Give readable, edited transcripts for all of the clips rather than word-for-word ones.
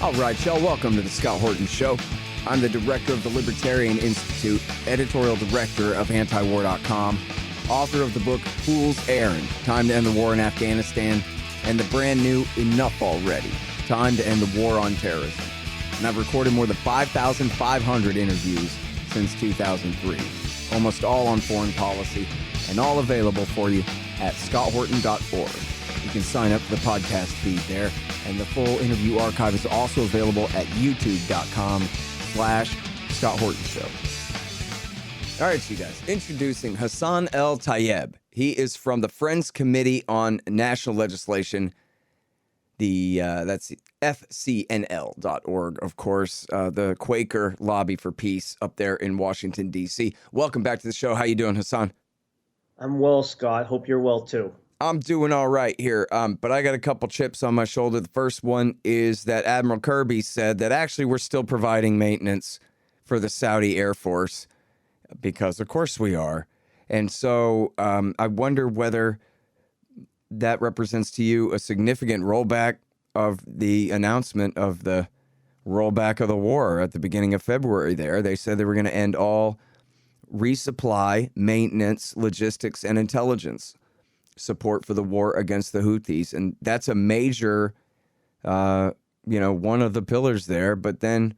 All right, y'all, welcome to the Scott Horton Show. I'm the director of the Libertarian Institute, editorial director of antiwar.com, author of the book Fool's Errand, Time to End the War in Afghanistan, and the brand new Enough Already, Time to End the War on Terrorism. And I've recorded more than 5,500 interviews since 2003, almost all on foreign policy, and all available for you at scotthorton.org. You can sign up for the podcast feed there, and the full interview archive is also available at youtube.com/Scott Horton Show. All right, you guys, introducing Hassan El-Tayyab. He is from the Friends Committee on National Legislation. That's FCNL.org, of course, the Quaker Lobby for Peace up there in Washington, D.C. Welcome back to the show. How you doing, Hassan? I'm well, Scott. Hope you're well, too. I'm doing all right here, but I got a couple chips on my shoulder. The first one is that Admiral Kirby said that actually we're still providing maintenance for the Saudi Air Force because, of course, we are. And so I wonder whether that represents to you a significant rollback of the announcement of the rollback of the war at the beginning of February there. They said they were going to end all resupply, maintenance, logistics, and intelligence support for the war against the Houthis. And that's a major, one of the pillars there. But then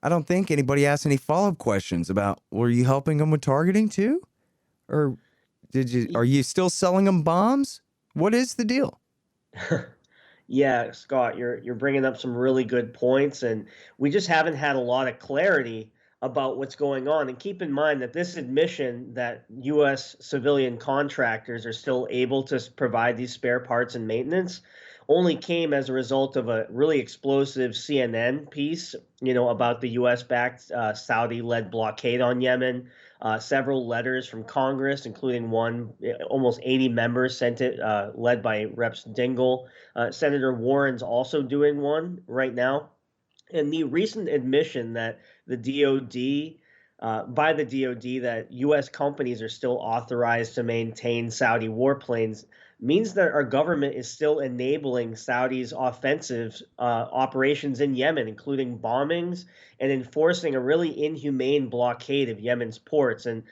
I don't think anybody asked any follow-up questions about, were you helping them with targeting too? Or are you still selling them bombs? What is the deal? Yeah, Scott, you're bringing up some really good points, and we just haven't had a lot of clarity about what's going on. And keep in mind that this admission that U.S. civilian contractors are still able to provide these spare parts and maintenance only came as a result of a really explosive CNN piece, about the U.S.-backed Saudi-led blockade on Yemen, several letters from Congress, including one, almost 80 members sent it, led by Reps. Dingell. Senator Warren's also doing one right now. And the recent admission that the DOD, by the DOD, that U.S. companies are still authorized to maintain Saudi warplanes means that our government is still enabling Saudi's offensive operations in Yemen, including bombings and enforcing a really inhumane blockade of Yemen's ports. And,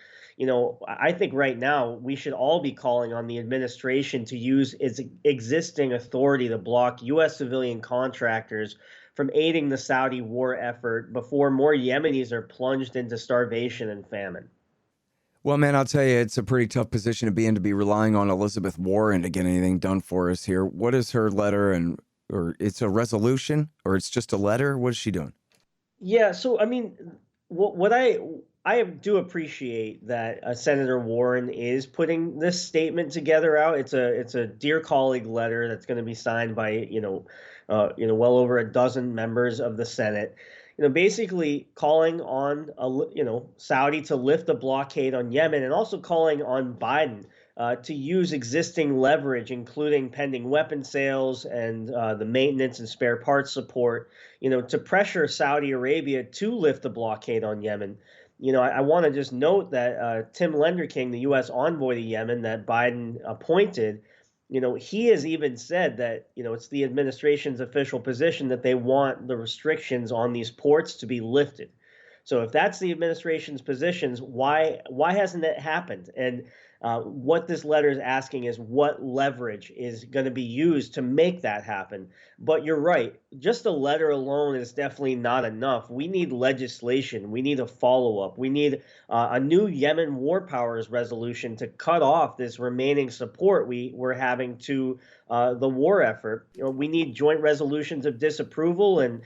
I think right now we should all be calling on the administration to use its existing authority to block U.S. civilian contractors from aiding the Saudi war effort before more Yemenis are plunged into starvation and famine. Well, man, I'll tell you, it's a pretty tough position to be in, to be relying on Elizabeth Warren to get anything done for us here. What is her letter, or it's a resolution, or it's just a letter? What is she doing? Yeah, so I mean, what I do appreciate that Senator Warren is putting this statement together out. It's a dear colleague letter that's going to be signed by well over a dozen members of the Senate. Basically calling on Saudi to lift the blockade on Yemen, and also calling on Biden to use existing leverage, including pending weapon sales and the maintenance and spare parts support, to pressure Saudi Arabia to lift the blockade on Yemen. I want to just note that Tim Lenderking, the U.S. envoy to Yemen that Biden appointed, he has even said that, it's the administration's official position that they want the restrictions on these ports to be lifted. So if that's the administration's positions, why hasn't it happened? And what this letter is asking is what leverage is going to be used to make that happen. But you're right. Just a letter alone is definitely not enough. We need legislation. We need a follow-up. We need a new Yemen War Powers resolution to cut off this remaining support we're having to the war effort. We need joint resolutions of disapproval and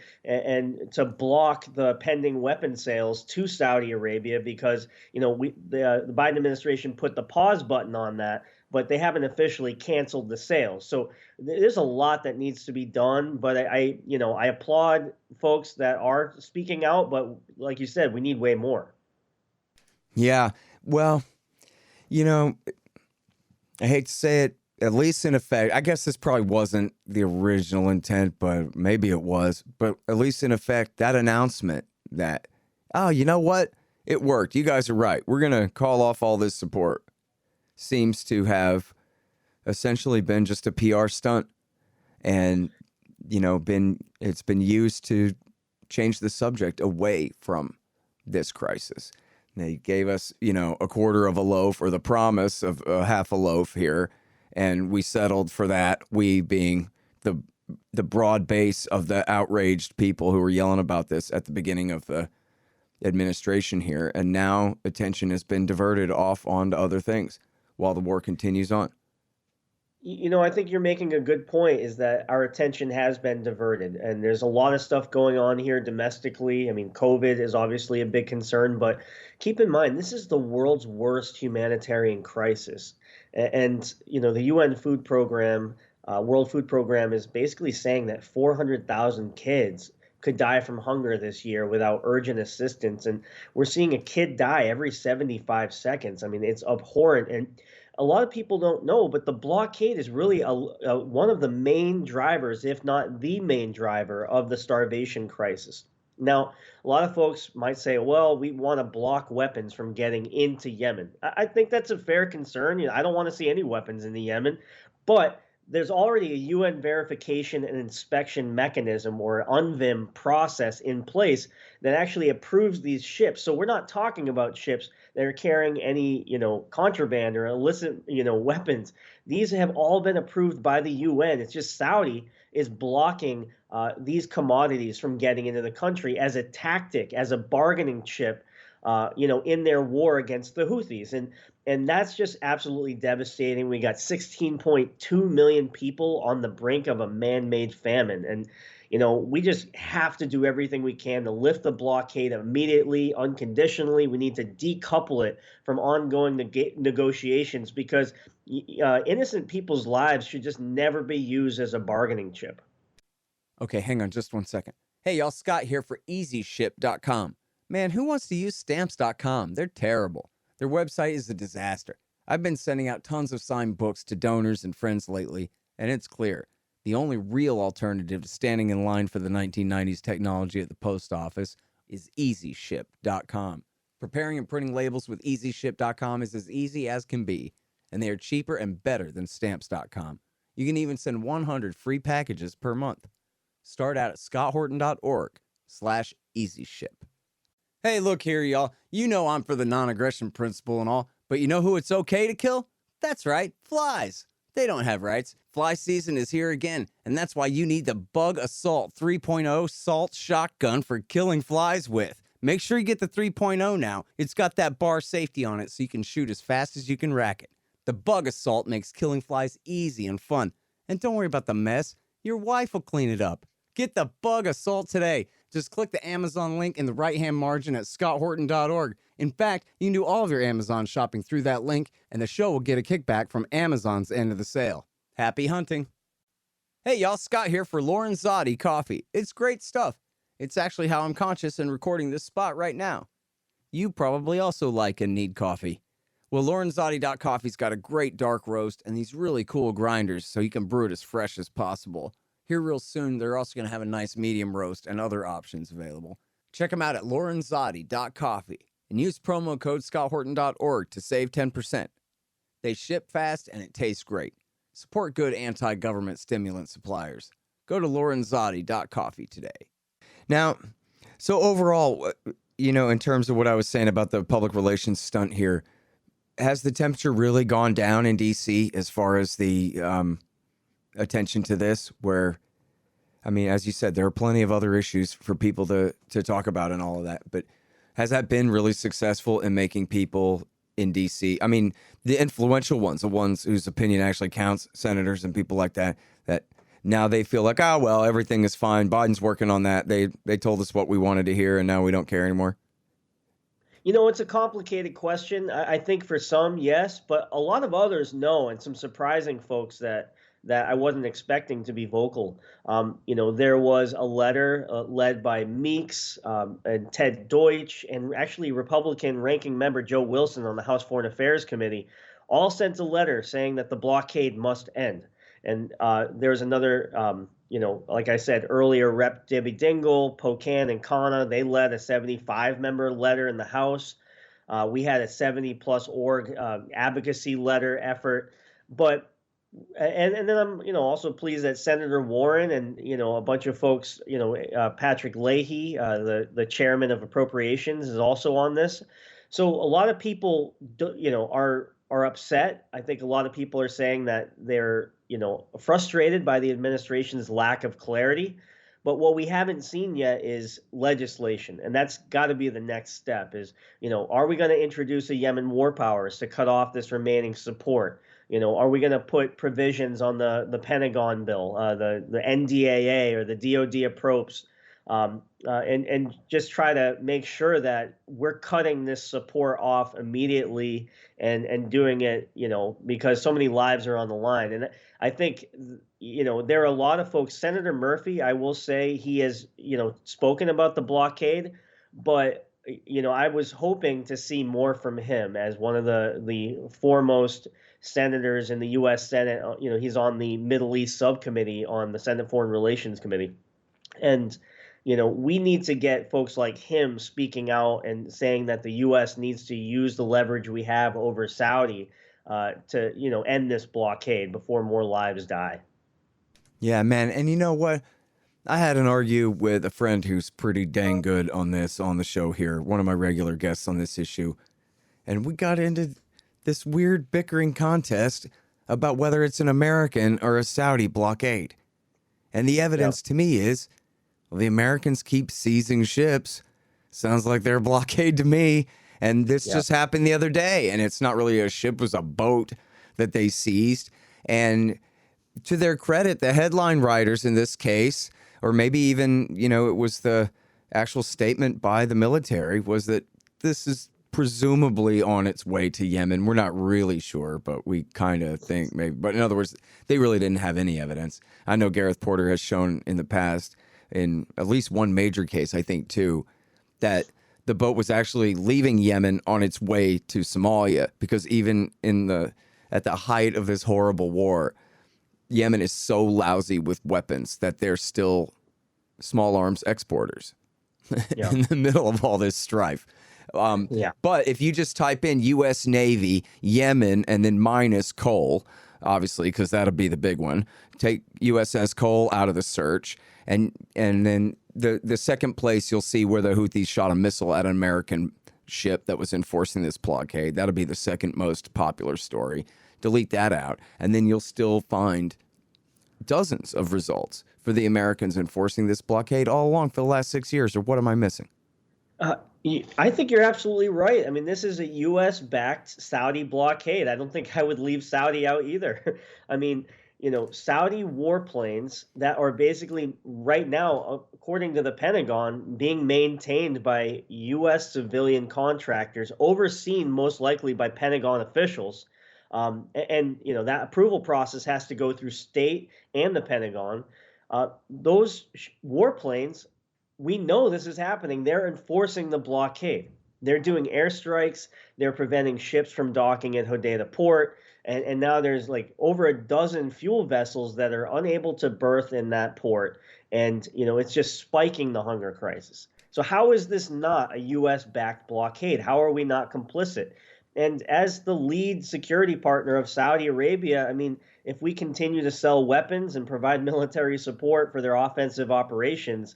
to block the pending weapon sales to Saudi Arabia, because the Biden administration put the pause button on that, but they haven't officially canceled the sales. So there's a lot that needs to be done. But I applaud folks that are speaking out. But like you said, we need way more. Yeah, well, I hate to say it, at least in effect, I guess this probably wasn't the original intent, but maybe it was. But at least in effect, that announcement that, oh, you know what? It worked. You guys are right. We're going to call off all this support seems to have essentially been just a PR stunt. And it's been used to change the subject away from this crisis. They gave us, a quarter of a loaf or the promise of half a loaf here, and we settled for that. We being the broad base of the outraged people who were yelling about this at the beginning of the administration here, and now attention has been diverted off onto other things while the war continues on. I think you're making a good point is that our attention has been diverted, and there's a lot of stuff going on here domestically. I mean, COVID is obviously a big concern, but keep in mind, this is the world's worst humanitarian crisis. And, the UN Food Program, World Food Program, is basically saying that 400,000 kids could die from hunger this year without urgent assistance. And we're seeing a kid die every 75 seconds. I mean, it's abhorrent. And a lot of people don't know, but the blockade is really one of the main drivers, if not the main driver, of the starvation crisis. Now, a lot of folks might say, well, we want to block weapons from getting into Yemen. I think that's a fair concern. I don't want to see any weapons in the Yemen, but there's already a UN verification and inspection mechanism or UNVIM process in place that actually approves these ships. So we're not talking about ships that are carrying any, contraband or illicit, weapons. These have all been approved by the UN. It's just Saudi is blocking these commodities from getting into the country as a tactic, as a bargaining chip, in their war against the Houthis. And that's just absolutely devastating. We got 16.2 million people on the brink of a man-made famine. And, we just have to do everything we can to lift the blockade immediately, unconditionally. We need to decouple it from ongoing negotiations because innocent people's lives should just never be used as a bargaining chip. Okay, hang on just one second. Hey, y'all, Scott here for EasyShip.com. Man, who wants to use Stamps.com? They're terrible. Their website is a disaster. I've been sending out tons of signed books to donors and friends lately, and it's clear. The only real alternative to standing in line for the 1990s technology at the post office is EasyShip.com. Preparing and printing labels with EasyShip.com is as easy as can be, and they are cheaper and better than Stamps.com. You can even send 100 free packages per month. Start out at scotthorton.org/EasyShip. Hey, look here, y'all. You know I'm for the non-aggression principle and all, but you know who it's okay to kill? That's right, flies. They don't have rights. Fly season is here again, and that's why you need the Bug Assault 3.0 Salt Shotgun for killing flies with. Make sure you get the 3.0 now. It's got that bar safety on it so you can shoot as fast as you can rack it. The Bug Assault makes killing flies easy and fun. And don't worry about the mess. Your wife will clean it up. Get the Bug Assault today. Just click the Amazon link in the right-hand margin at scotthorton.org. In fact, you can do all of your Amazon shopping through that link, and the show will get a kickback from Amazon's end of the sale. Happy hunting. Hey, y'all, Scott here for Lorenzotti Coffee. It's great stuff. It's actually how I'm conscious and recording this spot right now. You probably also like and need coffee. Well, Lorenzotti.coffee's got a great dark roast and these really cool grinders so you can brew it as fresh as possible. Here real soon, they're also going to have a nice medium roast and other options available. Check them out at Lorenzotti.coffee and use promo code scotthorton.org to save 10%. They ship fast and it tastes great. Support good anti-government stimulant suppliers. Go to Lorenzotti.coffee today. Now, so overall, in terms of what I was saying about the public relations stunt here, has the temperature really gone down in D.C. as far as the attention to this? Where, I mean, as you said, there are plenty of other issues for people to talk about and all of that. But has that been really successful in making people in D.C., I mean, the influential ones, the ones whose opinion actually counts, senators and people like that, that now they feel like, oh, well, everything is fine. Biden's working on that. They told us what we wanted to hear, and now we don't care anymore. It's a complicated question. I think for some, yes, but a lot of others, no, and some surprising folks that I wasn't expecting to be vocal. There was a letter led by Meeks and Ted Deutsch, and actually Republican ranking member Joe Wilson on the House Foreign Affairs Committee, all sent a letter saying that the blockade must end. And there's another, like I said earlier, Rep. Debbie Dingell, Pocan, and Khanna, they led a 75-member letter in the House. We had a 70-plus org advocacy letter effort. But And then I'm, also pleased that Senator Warren and, a bunch of folks, Patrick Leahy, the chairman of Appropriations, is also on this. So a lot of people, are upset. I think a lot of people are saying that they're, frustrated by the administration's lack of clarity. But what we haven't seen yet is legislation, and that's got to be the next step. Is, are we going to introduce a Yemen war powers to cut off this remaining support? Are we going to put provisions on the Pentagon bill, the NDAA or the DoD approps, and just try to make sure that we're cutting this support off immediately and doing it, because so many lives are on the line. And I think, there are a lot of folks. Senator Murphy, I will say, he has, spoken about the blockade, but I was hoping to see more from him as one of the foremost senators in the U.S. Senate. He's on the Middle East subcommittee on the Senate Foreign Relations Committee, and we need to get folks like him speaking out and saying that the U.S. needs to use the leverage we have over Saudi to end this blockade before more lives die. Yeah, man. And you know what? I had an argue with a friend who's pretty dang good on this on the show here, one of my regular guests on this issue. And we got into this weird bickering contest about whether it's an American or a Saudi blockade. And the evidence to me is, well, the Americans keep seizing ships. Sounds like they're a blockade to me. And this just happened the other day. And it's not really a ship, it was a boat that they seized. And to their credit, the headline writers in this case, or maybe even, it was the actual statement by the military, was that this is presumably on its way to Yemen. We're not really sure, but we kind of think maybe. But in other words, they really didn't have any evidence. I know Gareth Porter has shown in the past, in at least one major case, I think too, that the boat was actually leaving Yemen on its way to Somalia, because even at the height of this horrible war, Yemen is so lousy with weapons that they're still small arms exporters in the middle of all this strife. But if you just type in U.S. Navy, Yemen, and then minus Cole, obviously, because that'll be the big one, take USS Cole out of the search, and then the second place you'll see where the Houthis shot a missile at an American ship that was enforcing this blockade. That'll be the second most popular story. Delete that out, and then you'll still find dozens of results for the Americans enforcing this blockade all along for the last 6 years. Or what am I missing? I think you're absolutely right. I mean, this is a U.S.-backed Saudi blockade. I don't think I would leave Saudi out either. I mean, Saudi warplanes that are basically right now, according to the Pentagon, being maintained by U.S. civilian contractors, overseen most likely by Pentagon officials. And that approval process has to go through state and the Pentagon. Those warplanes, we know this is happening. They're enforcing the blockade. They're doing airstrikes. They're preventing ships from docking at Hodeidah port. And now there's like over a dozen fuel vessels that are unable to berth in that port. And, it's just spiking the hunger crisis. So how is this not a U.S.-backed blockade? How are we not complicit? And as the lead security partner of Saudi Arabia, I mean, if we continue to sell weapons and provide military support for their offensive operations,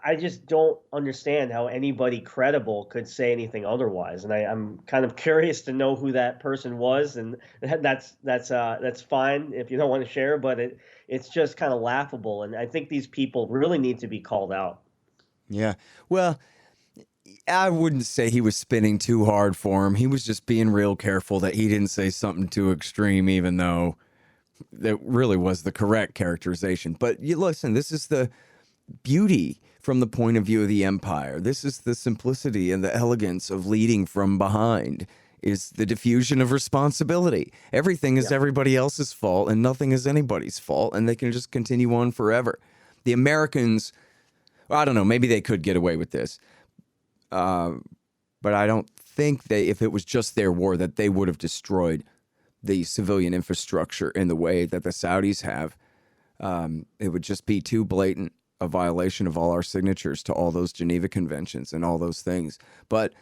I just don't understand how anybody credible could say anything otherwise. And I'm kind of curious to know who that person was, and that's fine if you don't want to share, but it's just kind of laughable. And I think these people really need to be called out. Yeah. Well, I wouldn't say he was spinning too hard for him. He was just being real careful that he didn't say something too extreme, even though that really was the correct characterization. But you listen, this is the beauty from the point of view of the empire. This is the simplicity and the elegance of leading from behind, is the diffusion of responsibility. Everything is everybody else's fault and nothing is anybody's fault, and they can just continue on forever. The Americans, I don't know, maybe they could get away with this. But I don't think if it was just their war, that they would have destroyed the civilian infrastructure in the way that the Saudis have. It would just be too blatant. a violation of all our signatures to all those Geneva Conventions and all those things. But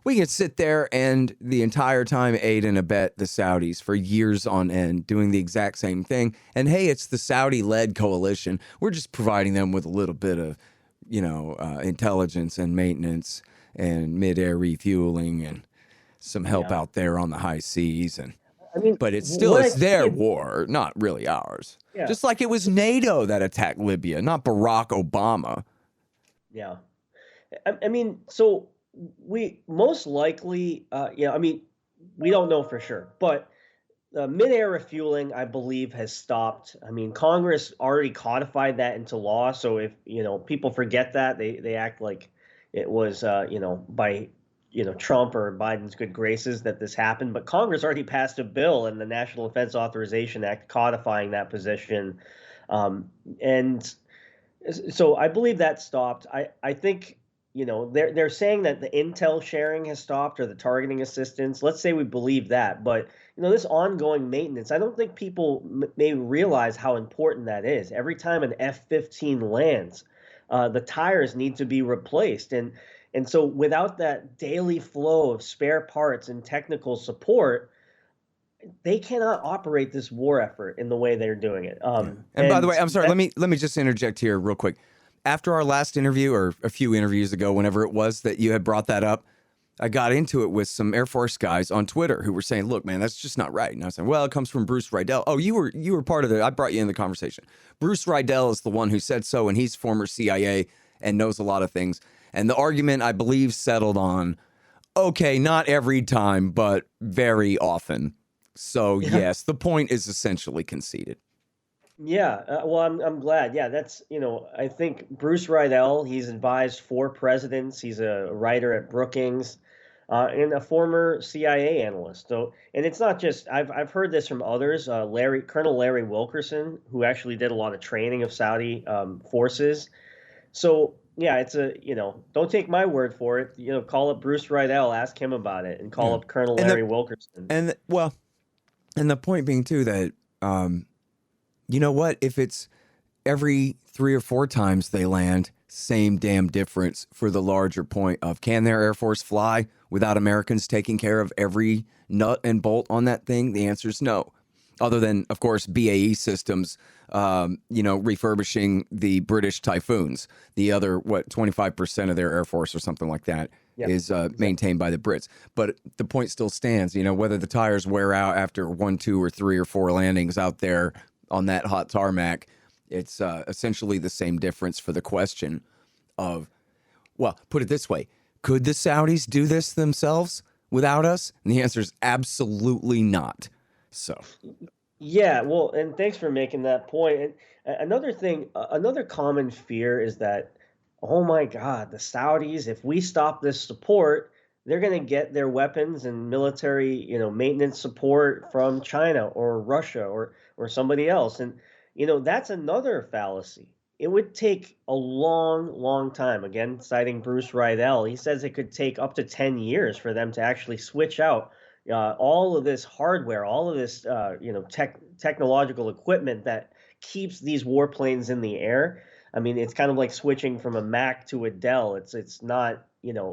we can sit there and the entire time aid and abet the Saudis for years on end, doing the exact same thing. And hey, it's the Saudi-led coalition. We're just providing them with a little bit of, intelligence and maintenance and mid-air refueling and some help Yeah. out there on the high seas. I mean, But what I it's their see, war, not really ours. yeah, Just like it was NATO that attacked Libya, not Barack Obama. yeah. I mean, so we most likely, I mean, we don't know for sure, but mid-air refueling, I believe, has stopped. I mean, Congress already codified that into law. So if people forget that, they act like it was by Trump or Biden's good graces that this happened. But Congress already passed a bill in the National Defense Authorization Act codifying that position, and so I believe that stopped. I think they're saying that the intel sharing has stopped or the targeting assistance. Let's say we believe that, but this ongoing maintenance, I don't think people may realize how important that is. Every time an F-15 lands, the tires need to be replaced, and so without that daily flow of spare parts and technical support, they cannot operate this war effort in the way they're doing it. Yeah. And by the And way, I'm sorry. that, Let me just interject here real quick. After our last interview, or a few interviews ago, whenever it was that you had brought that up, I got into it with some Air Force guys on Twitter who were saying, "Look, man, that's just not right." And I was saying, "Well, it comes from Bruce Rydell." Oh, you were part of the. I brought you in the conversation. Bruce Rydell is the one who said so, and he's former CIA and knows a lot of things. And the argument, I believe, settled on, okay, not every time, but very often. So yeah. yes, the point is essentially conceded. Yeah, well, I'm glad. Yeah, that's I think Bruce Rydell. He's advised four presidents. He's a writer at Brookings, and a former CIA analyst. So, and it's not just I've heard this from others. Colonel Larry Wilkerson, who actually did a lot of training of Saudi forces. So yeah, it's don't take my word for it. Call up Bruce Rydell, ask him about it, and call Yeah. up Colonel And Larry Wilkerson. well, and the point being too that you know what? If it's every 3 or 4 times they land, same damn difference for the larger point of, can their Air Force fly without Americans taking care of every nut and bolt on that thing? The answer is no. Other than, of course, BAE Systems, refurbishing the British Typhoons. The other, 25% of their Air Force or something like that Yeah, is exactly. maintained by the Brits. But the point still stands, whether the tires wear out after 1, 2, or 3 or 4 landings out there on that hot tarmac, it's essentially the same difference for the question of, well, put it this way, could the Saudis do this themselves without us? And the answer is absolutely not. So, Yeah, well, and thanks for making that point. And another thing, another common fear is that, oh my God, the Saudis, if we stop this support, they're going to get their weapons and military, maintenance support from China or Russia or somebody else. And that's another fallacy. It would take a long, long time. Again, citing Bruce Rydell, he says it could take up to 10 years for them to actually switch out all of this hardware, all of this technological equipment that keeps these warplanes in the air. I mean, it's kind of like switching from a Mac to a Dell. It's not,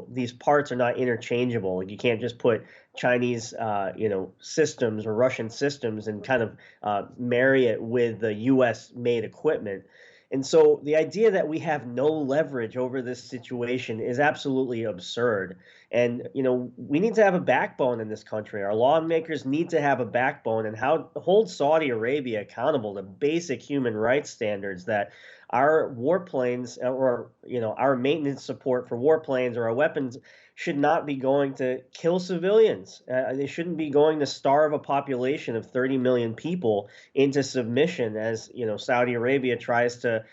these parts are not interchangeable. Like, you can't just put Chinese systems or Russian systems and kind of marry it with the US made equipment. And so the idea that we have no leverage over this situation is absolutely absurd. And we need to have a backbone in this country. Our lawmakers need to have a backbone and hold Saudi Arabia accountable to basic human rights standards, that our warplanes or our maintenance support for warplanes or our weapons should not be going to kill civilians. They shouldn't be going to starve a population of 30 million people into submission, as Saudi Arabia tries to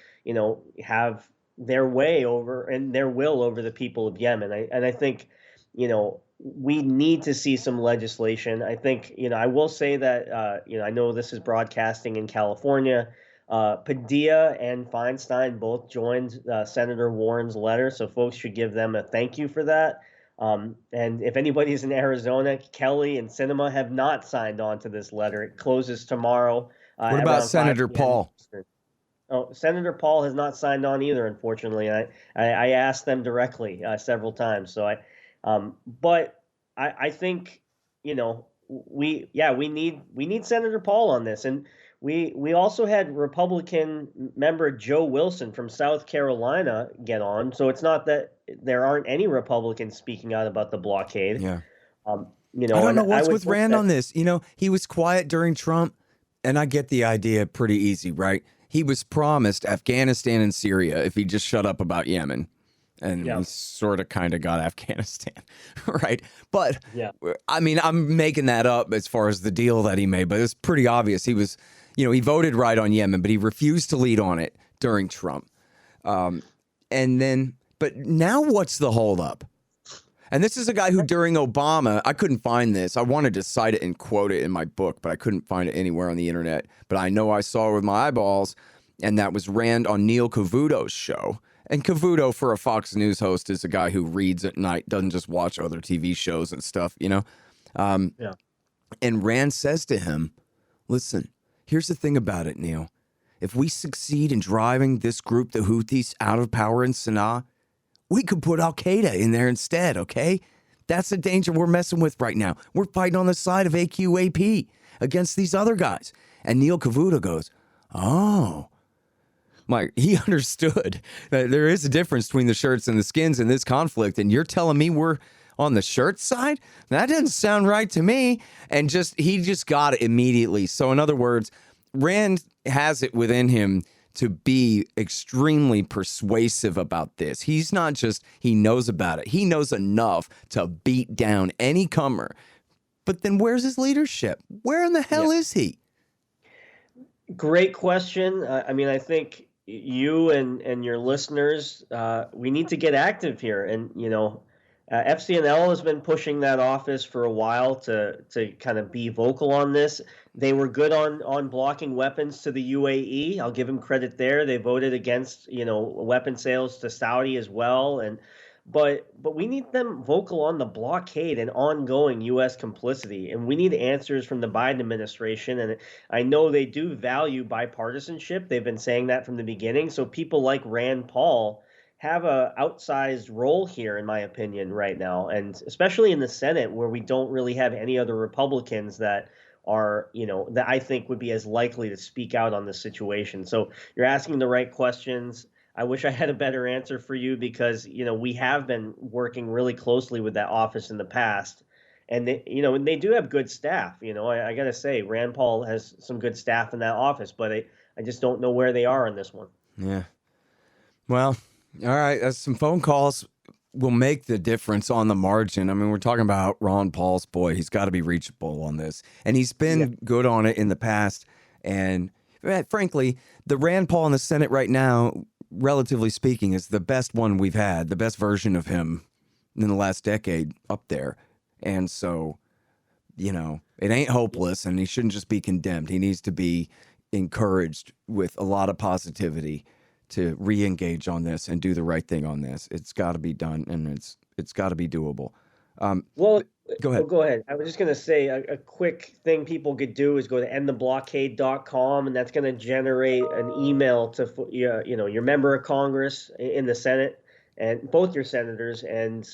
have their way over and their will over the people of Yemen. I think we need to see some legislation. I think I will say that I know this is broadcasting in California. Padilla and Feinstein both joined Senator Warren's letter, so folks should give them a thank you for that. And if anybody's in Arizona, Kelly and Sinema have not signed on to this letter. It closes tomorrow what about around Senator 5 p.m. Paul? Eastern. Oh, Senator Paul has not signed on either, unfortunately. I asked them directly several times. But I think, we need Senator Paul on this, and we also had Republican member Joe Wilson from South Carolina get on. So it's not that there aren't any Republicans speaking out about the blockade. Yeah. Um, I don't and know I what's would with think Rand that, on this. He was quiet during Trump, and I get the idea pretty easy, right? He was promised Afghanistan and Syria if he just shut up about Yemen. And yeah, we sort of kind of got Afghanistan, right? But yeah, I mean, I'm making that up as far as the deal that he made, but it's pretty obvious. He was, he voted right on Yemen, but he refused to lead on it during Trump. But now what's the holdup? And this is a guy who during Obama, I couldn't find this. I wanted to cite it and quote it in my book, but I couldn't find it anywhere on the internet. But I know I saw it with my eyeballs, and that was Rand on Neil Cavuto's show. And Cavuto, for a Fox News host, is a guy who reads at night, doesn't just watch other TV shows and stuff, yeah, And Rand says to him, listen, here's the thing about it, Neil. If we succeed in driving this group, the Houthis, out of power in Sana'a, we could put Al-Qaeda in there instead, okay? That's the danger we're messing with right now. We're fighting on the side of AQAP against these other guys. And Neil Cavuto goes, oh. He understood that there is a difference between the shirts and the skins in this conflict, and you're telling me we're on the shirt side? That doesn't sound right to me. And he just got it immediately. So in other words, Rand has it within him to be extremely persuasive about this. He's not just, he knows about it. He knows enough to beat down any comer. But then where's his leadership? Where in the hell is he? Great question. I think you and your listeners, we need to get active here. And, FCNL has been pushing that office for a while to kind of be vocal on this. They were good on blocking weapons to the UAE. I'll give them credit there. They voted against, weapon sales to Saudi as well. But we need them vocal on the blockade and ongoing U.S. complicity, and we need answers from the Biden administration. And I know they do value bipartisanship. They've been saying that from the beginning. So people like Rand Paul have a outsized role here, in my opinion, right now, and especially in the Senate, where we don't really have any other Republicans that are, that I think would be as likely to speak out on the situation. So you're asking the right questions. I wish I had a better answer for you because, we have been working really closely with that office in the past. And and they do have good staff. I got to say, Rand Paul has some good staff in that office, but I just don't know where they are on this one. Yeah. Well, all right. That's some phone calls will make the difference on the margin. I mean, we're talking about Ron Paul's boy. He's got to be reachable on this. And he's been good on it in the past. And frankly, the Rand Paul in the Senate right now, relatively speaking, is the best one we've had, the best version of him in the last decade up there. And so, it ain't hopeless, and he shouldn't just be condemned. He needs to be encouraged with a lot of positivity to re-engage on this and do the right thing on this. It's got to be done, and it's got to be doable. Well, Go ahead. go ahead. I was just going to say a quick thing people could do is go to endtheblockade.com, and that's going to generate an email to your member of Congress in the Senate and both your senators. And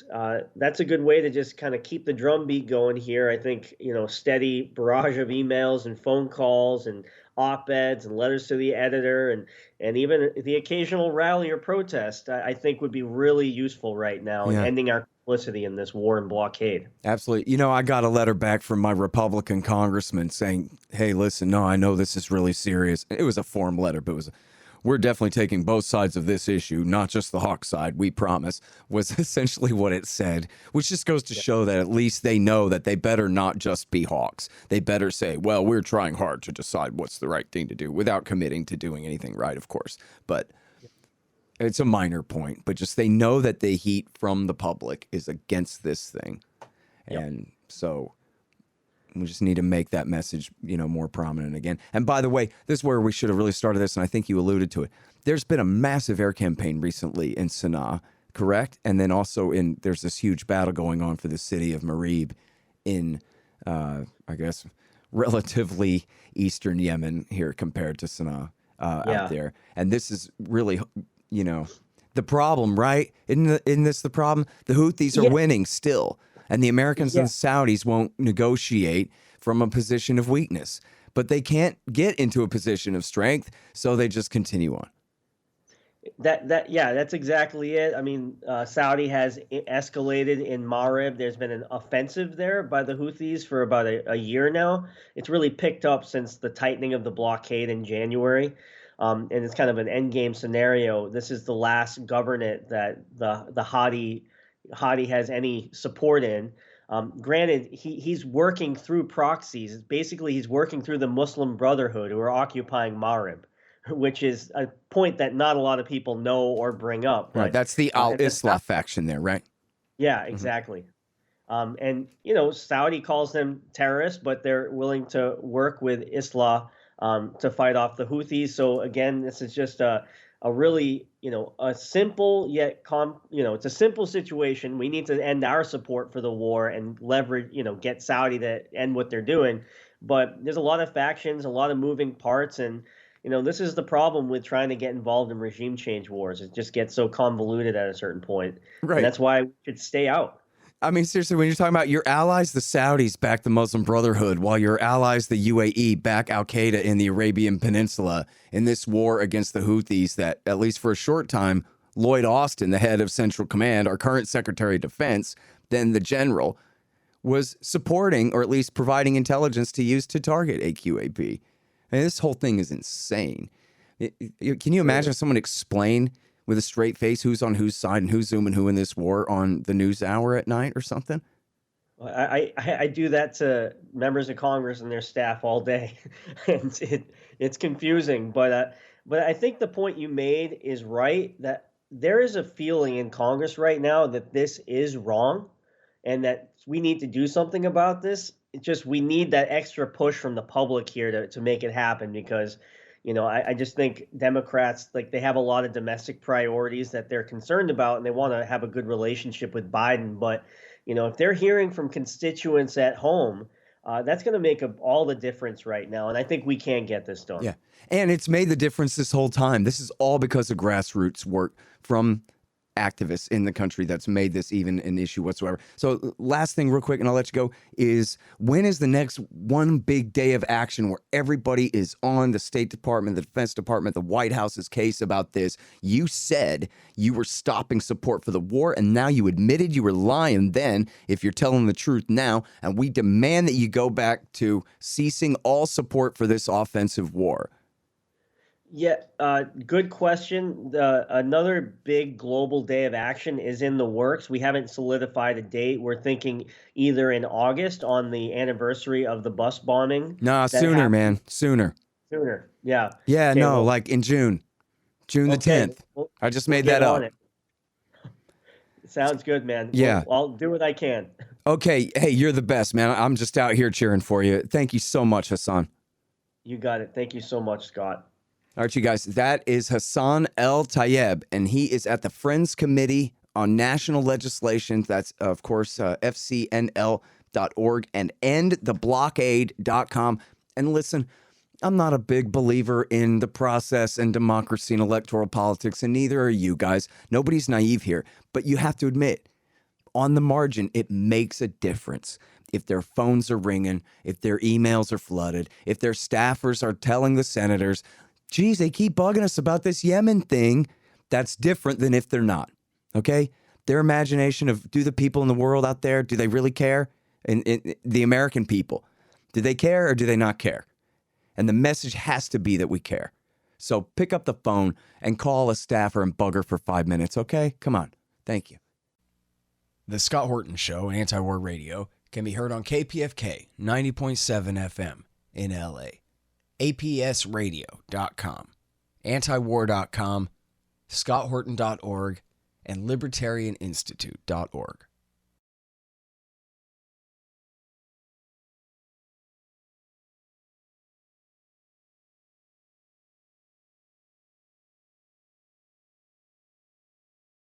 that's a good way to just kind of keep the drumbeat going here. I think, steady barrage of emails and phone calls and op-eds and letters to the editor and even the occasional rally or protest, I think would be really useful right now in ending our complicity in this war and blockade. Absolutely. I got a letter back from my Republican congressman saying, hey, listen, no, I know this is really serious. It was a form letter, but we're definitely taking both sides of this issue, not just the Hawk side, we promise, was essentially what it said, which just goes to show that at least they know that they better not just be Hawks. They better say, well, we're trying hard to decide what's the right thing to do without committing to doing anything right, of course. But it's a minor point, but just they know that the heat from the public is against this thing. And so we just need to make that message, more prominent again. And by the way, this is where we should have really started this, and I think you alluded to it. There's been a massive air campaign recently in Sana'a, correct? And then also there's this huge battle going on for the city of Marib in, I guess, relatively eastern Yemen here compared to Sana'a. out there. And this is really, the problem, right? Isn't this the problem? The Houthis are winning still, and the Americans and the Saudis won't negotiate from a position of weakness. But they can't get into a position of strength, so they just continue on. That's exactly it. I mean, Saudi has escalated in Marib. There's been an offensive there by the Houthis for about a year now. It's really picked up since the tightening of the blockade in January. And it's kind of an endgame scenario. This is the last governorate that the Hadi has any support in. Granted, he's working through proxies. Basically, he's working through the Muslim Brotherhood who are occupying Marib, which is a point that not a lot of people know or bring up. Right, that's the Al-Islah faction there, right? Yeah, exactly. And, Saudi calls them terrorists, but they're willing to work with Islah to fight off the Houthis. So, again, this is just a really, a simple yet it's a simple situation. We need to end our support for the war and leverage, get Saudi to end what they're doing. But there's a lot of factions, a lot of moving parts, and this is the problem with trying to get involved in regime change wars. It just gets so convoluted at a certain point. Right. And that's why we should stay out. I mean, seriously, when you're talking about your allies, the Saudis back the Muslim Brotherhood, while your allies, the UAE, back Al-Qaeda in the Arabian Peninsula in this war against the Houthis that, at least for a short time, Lloyd Austin, the head of Central Command, our current Secretary of Defense, then the general, was supporting or at least providing intelligence to use to target AQAP. And this whole thing is insane. Can you imagine someone explain with a straight face who's on whose side and who's zooming who in this war on the news hour at night or something? I do that to members of Congress and their staff all day, and it's confusing. But I think the point you made is right, that there is a feeling in Congress right now that this is wrong, and that we need to do something about this. It's just we need that extra push from the public here to make it happen, because I just think Democrats, like, they have a lot of domestic priorities that they're concerned about, and they want to have a good relationship with Biden. But, if they're hearing from constituents at home, that's going to make all the difference right now. And I think we can get this done. Yeah. And it's made the difference this whole time. This is all because of grassroots work from activists in the country that's made this even an issue whatsoever. So last thing real quick, and I'll let you go, is when is the next one big day of action where everybody is on the State Department, the Defense Department, the White House's case about this? You said you were stopping support for the war, and now you admitted you were lying then, if you're telling the truth now, and we demand that you go back to ceasing all support for this offensive war. Yeah, good question. Another big global day of action is in the works. We haven't solidified a date. We're thinking either in August on the anniversary of the bus bombing. Nah, sooner, man. Sooner. Sooner, yeah. Yeah, okay, no, like in June. June the 10th. I just made that up. Sounds good, man. Yeah. I'll do what I can. Okay. Hey, you're the best, man. I'm just out here cheering for you. Thank you so much, Hassan. You got it. Thank you so much, Scott. All right, you guys, that is Hassan El-Tayyab, and he is at the Friends Committee on National Legislation. That's, of course, fcnl.org and endtheblockade.com. And listen, I'm not a big believer in the process and democracy and electoral politics, and neither are you guys. Nobody's naive here, but you have to admit, on the margin, it makes a difference. If their phones are ringing, if their emails are flooded, if their staffers are telling the senators, geez, they keep bugging us about this Yemen thing, that's different than if they're not, okay? Their imagination of, do the people in the world out there, do they really care? And the American people, do they care or do they not care? And the message has to be that we care. So pick up the phone and call a staffer and bug her for 5 minutes, okay? Come on. Thank you. The Scott Horton Show, Anti-War Radio, can be heard on KPFK 90.7 FM in LA. APSradio.com, antiwar.com, scotthorton.org, and libertarianinstitute.org.